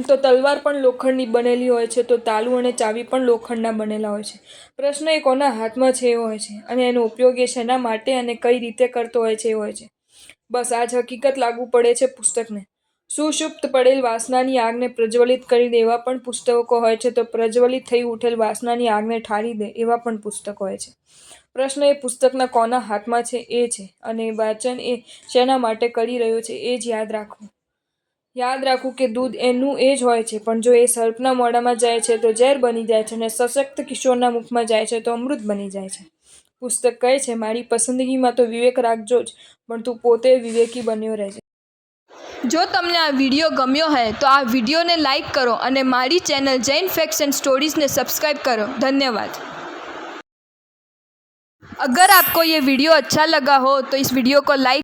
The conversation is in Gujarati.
તો તલવાર પણ લોખંડની બનેલી હોય છે, તો તાલુ અને ચાવી પણ લોખંડના બનેલા હોય છે. પ્રશ્ન એ કોના હાથમાં છે એ હોય છે, અને એનો ઉપયોગ એ શેના માટે અને કઈ રીતે કરતો હોય છે એ હોય છે. બસ આ જ હકીકત લાગુ પડે છે પુસ્તકને. સુષુપ્ત પડેલ વાસનાની આગને પ્રજ્વલિત કરી દે એવા પણ પુસ્તકો હોય છે, તો પ્રજ્વલિત થઈ ઉઠેલ વાસનાની આગને ઠારી દે એવા પણ પુસ્તક હોય છે. પ્રશ્ન એ પુસ્તકના કોના હાથમાં છે એ છે, અને વાંચન એ શેના માટે કરી રહ્યો છે એ જ યાદ રાખવું. યાદ રાખવું કે દૂધ એનું એ જ હોય છે, પણ જો એ સર્પના મોઢામાં જાય છે તો ઝેર બની જાય છે, અને સશક્ત કિશોરના મુખમાં જાય છે તો અમૃત બની જાય છે. પુસ્તક કહે છે, મારી પસંદગીમાં તો વિવેક રાખજો જ, પણ તું પોતે વિવેકી બન્યો રહેજે. જો તમને આ वीडियो गम्यो है तो આ वीडियोને लाइक करो અને મારી ચેનલ જૈન ફેक्ट्स एंड स्टोरीज़ ने सब्सक्राइब करो. धन्यवाद. अगर आपको ये वीडियो अच्छा लगा हो तो इस वीडियो को लाइक